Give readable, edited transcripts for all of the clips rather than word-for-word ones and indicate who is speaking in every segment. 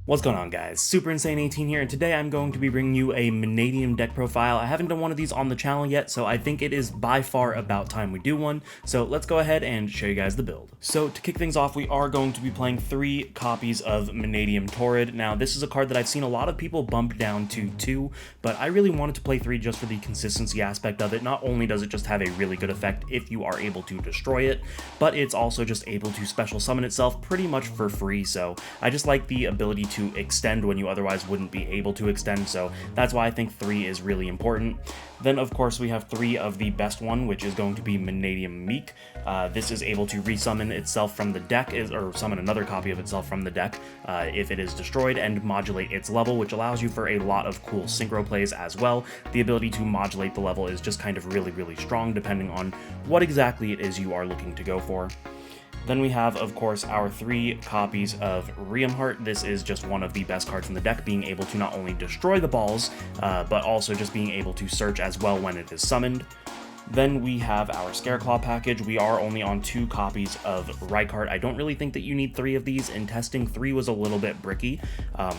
Speaker 1: What's going on, guys? Super Insane 18 here, and today I'm going to be bringing you a Mannadium deck profile. I haven't done one of these on the channel yet, so I think it is by far about time we do one. So let's go ahead and show you guys the build. So to kick things off, we are going to be playing 3 copies of Mannadium Torrid. Now, this is a card that I've seen a lot of people bump down to 2, but I really wanted to play 3 just for the consistency aspect of it. Not only does it just have a really good effect if you are able to destroy it, but it's also just able to special summon itself pretty much for free, so I just like the ability to extend when you otherwise wouldn't be able to extend, so that's why I think 3 is really important. Then, of course, we have 3 of the best one, which is going to be Mannadium Meek. This is able to resummon itself from the deck, or summon another copy of itself from the deck if it is destroyed, and modulate its level, which allows you for a lot of cool synchro plays as well. The ability to modulate the level is just kind of really strong, depending on what exactly it is you are looking to go for. Then we have, of course, our 3 copies of Heart. This is just one of the best cards in the deck, being able to not only destroy the balls, but also just being able to search as well when it is summoned. Then we have our Scareclaw package. We are only on 2 copies of Heart. I don't really think that you need 3 of these. In testing, 3 was a little bit bricky.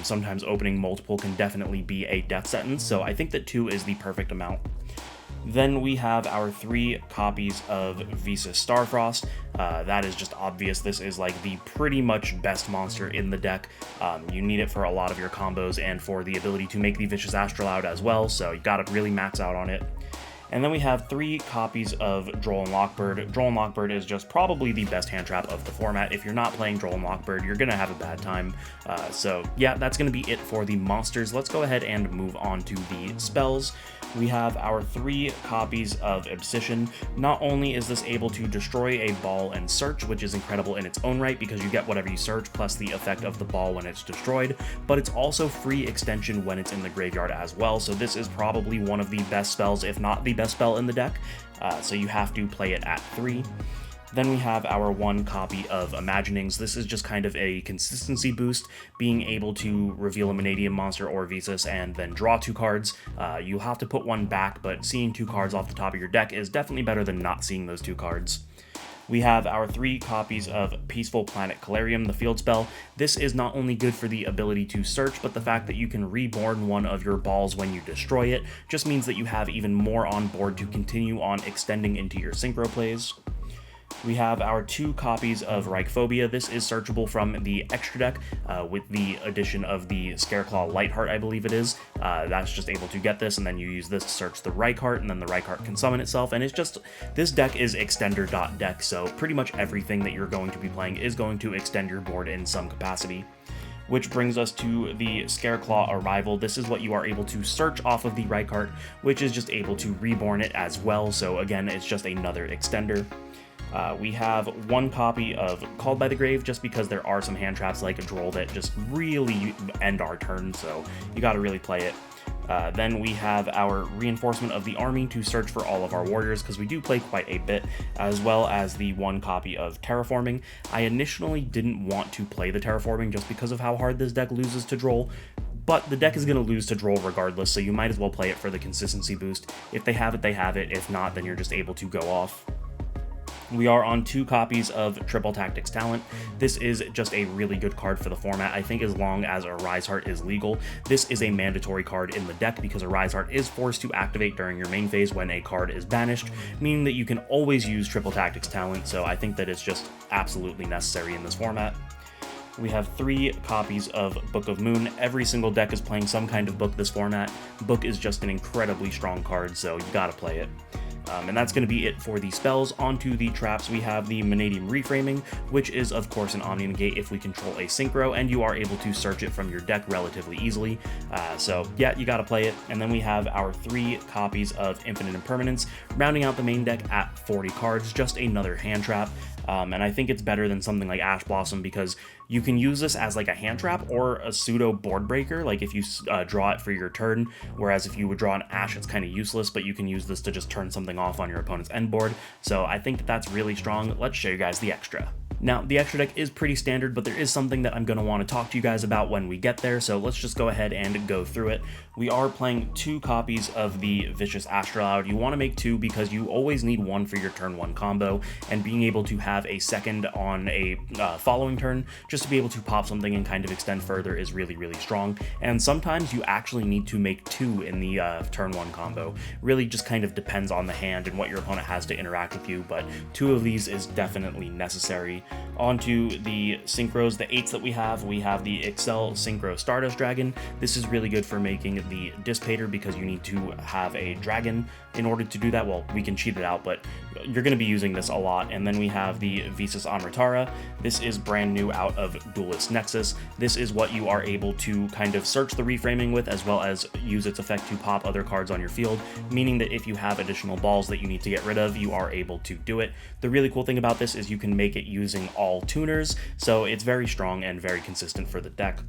Speaker 1: Sometimes opening multiple can definitely be a death sentence, so I think that 2 is the perfect amount. Then we have our 3 copies of Visas Starfrost. That is just obvious. This is like the pretty much best monster in the deck. You need it for a lot of your combos and for the ability to make the Vicious Astrolabe as well, so you gotta really max out on it. And then we have 3 copies of Droll and Lockbird. Droll and Lockbird is just probably the best hand trap of the format. If you're not playing Droll and Lockbird, you're going to have a bad time. So yeah, that's going to be it for the monsters. Let's go ahead and move on to the spells. We have our 3 copies of Obsession. Not only is this able to destroy a ball and search, which is incredible in its own right because you get whatever you search plus the effect of the ball when it's destroyed, but it's also free extension when it's in the graveyard as well. So this is probably one of the best spells, if not the best spell in the deck, so you have to play it at 3. Then we have our 1 copy of Imaginings. This is just kind of a consistency boost, being able to reveal a Mannadium monster or Visas and then draw 2 cards. You'll have to put 1 back, but seeing 2 cards off the top of your deck is definitely better than not seeing those 2 cards. We have our 3 copies of Peaceful Planet Calarium, the field spell. This is not only good for the ability to search, but the fact that you can reborn one of your balls when you destroy it just means that you have even more on board to continue on extending into your synchro plays. We have our 2 copies of Reichphobia. This is searchable from the extra deck with the addition of the Scareclaw Lightheart, I believe it is. That's just able to get this, and then you use this to search the Reichheart, and then the Reichheart can summon itself, and it's just, this deck is extender.deck, so pretty much everything that you're going to be playing is going to extend your board in some capacity. Which brings us to the Scareclaw Arrival. This is what you are able to search off of the Reichheart, which is just able to reborn it as well, so again, it's just another extender. We have 1 copy of Called by the Grave, just because there are some hand traps like a Droll that just really end our turn, so you gotta really play it. Then we have our Reinforcement of the Army to search for all of our warriors, because we do play quite a bit, as well as the 1 copy of Terraforming. I initially didn't want to play the Terraforming just because of how hard this deck loses to Droll, but the deck is going to lose to Droll regardless, so you might as well play it for the consistency boost. If they have it, they have it. If not, then you're just able to go off. We are on 2 copies of Triple Tactics Talent. This is just a really good card for the format. I think as long as a Heart is legal, this is a mandatory card in the deck because a Heart is forced to activate during your main phase when a card is banished, meaning that you can always use Triple Tactics Talent, so I think that it's just absolutely necessary in this format. We have 3 copies of Book of Moon. Every single deck is playing some kind of book this format. Book is just an incredibly strong card, so you gotta play it. And that's going to be it for the spells. Onto the traps, we have the Mannadium Reframing, which is of course an Omni Negate if we control a Synchro, and you are able to search it from your deck relatively easily. So yeah, you gotta play it. And then we have our 3 copies of Infinite Impermanence, rounding out the main deck at 40 cards, just another hand trap. And I think it's better than something like Ash Blossom because you can use this as like a hand trap or a pseudo board breaker, like if you draw it for your turn, whereas if you would draw an Ash, it's kind of useless, but you can use this to just turn something off on your opponent's end board. So I think that that's really strong. Let's show you guys the extra. Now, the extra deck is pretty standard, but there is something that I'm going to want to talk to you guys about when we get there, so let's just go ahead and go through it. We are playing 2 copies of the Vicious Astrolabe. You want to make 2 because you always need 1 for your turn 1 combo, and being able to have have a second on a following turn just to be able to pop something and kind of extend further is really, really strong. And sometimes you actually need to make 2 in the turn 1 combo. Really just kind of depends on the hand and what your opponent has to interact with you, but 2 of these is definitely necessary. Onto the synchros, the 8s that we have the Excel Synchro Stardust Dragon. This is really good for making the Dissipator because you need to have a dragon in order to do that. Well, we can cheat it out, but you're going to be using this a lot. And then we have the Visas Amritara. This is brand new out of Duelist Nexus. This is what you are able to kind of search the reframing with, as well as use its effect to pop other cards on your field, meaning that if you have additional balls that you need to get rid of, you are able to do it. The really cool thing about this is you can make it using all tuners, so it's very strong and very consistent for the deck.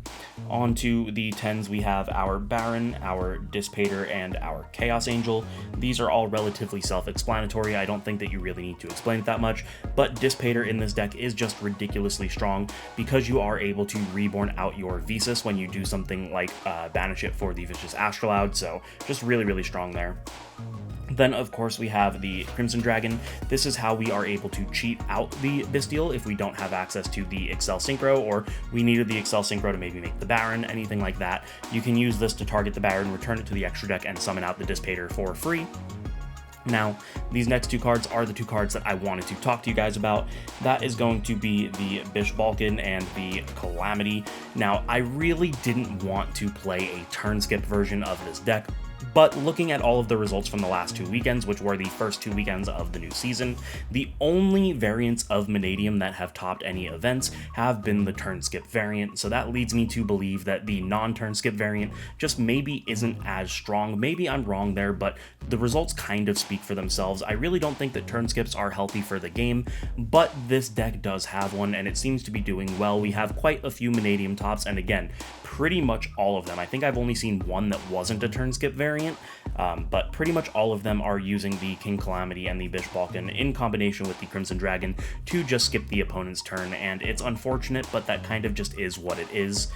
Speaker 1: Onto the 10s, we have our Baron, our Dissipator, and our Chaos Angel. These are all relatively self-explanatory. I don't think that you really need to explain it that much, but Dissipator in this deck is just ridiculously strong because you are able to reborn out your Visas when you do something like banish it for the Vicious Astrolabe, so just really, really strong there. Then, of course, we have the Crimson Dragon. This is how we are able to cheat out the Bestial if we don't have access to the Excel Synchro, or we needed the Excel Synchro to maybe make the Baron, anything like that. You can use this to target the Baron, return it to the extra deck, and summon out the Dissipator for free. Now, these next 2 cards are the 2 cards that I wanted to talk to you guys about. That is going to be the Bish Balkan and the Calamity. Now, I really didn't want to play a turn skip version of this deck, but looking at all of the results from the last 2 weekends, which were the first 2 weekends of the new season, the only variants of Mannadium that have topped any events have been the turn skip variant, so that leads me to believe that the non-turn skip variant just maybe isn't as strong. Maybe I'm wrong there, but the results kind of speak for themselves. I really don't think that turn skips are healthy for the game, but this deck does have one, and it seems to be doing well. We have quite a few Mannadium tops, and again, pretty much all of them. I think I've only seen one that wasn't a turn skip variant, but pretty much all of them are using the King Calamity and the Bish Balkan in combination with the Crimson Dragon to just skip the opponent's turn, and it's unfortunate, but that kind of just is what it is.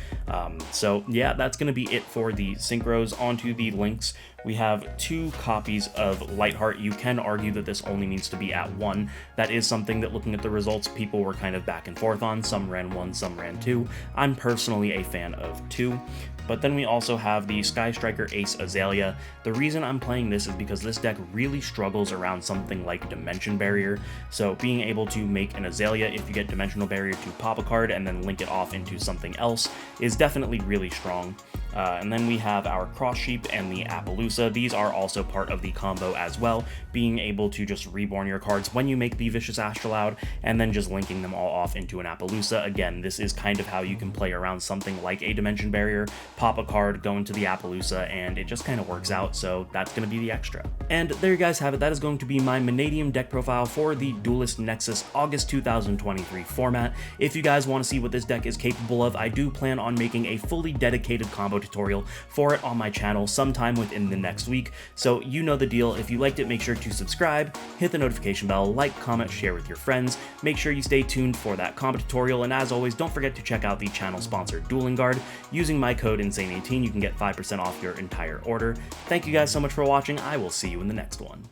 Speaker 1: So yeah, that's going to be it for the synchros. Onto the links, we have 2 copies of Lightheart. You can argue that this only needs to be at 1. That is something that, looking at the results, people were kind of back and forth on. Some ran 1, some ran 2. I'm personally a fan of 2. But then we also have the Sky Striker Ace Azalea. The reason I'm playing this is because this deck really struggles around something like Dimension Barrier, so being able to make an Azalea if you get Dimensional Barrier to pop a card and then link it off into something else is definitely really strong. And then we have our Cross Sheep and the Appaloosa. These are also part of the combo as well, being able to just reborn your cards when you make the Vicious Astrolabe and then just linking them all off into an Appaloosa. Again, this is kind of how you can play around something like a Dimension Barrier, pop a card, go into the Appaloosa, and it just kind of works out, so that's going to be the extra. And there you guys have it. That is going to be my Mannadium deck profile for the Duelist Nexus August 2023 format. If you guys want to see what this deck is capable of, I do plan on making a fully dedicated combo tutorial for it on my channel sometime within the next week, so you know the deal. If you liked it, make sure to subscribe, hit the notification bell, like, comment, share with your friends. Make sure you stay tuned for that combo tutorial, and as always, don't forget to check out the channel sponsor Dueling Guard. Using my code INSANE18, you can get 5% off your entire order. Thank you guys so much for watching. I will see you in the next one.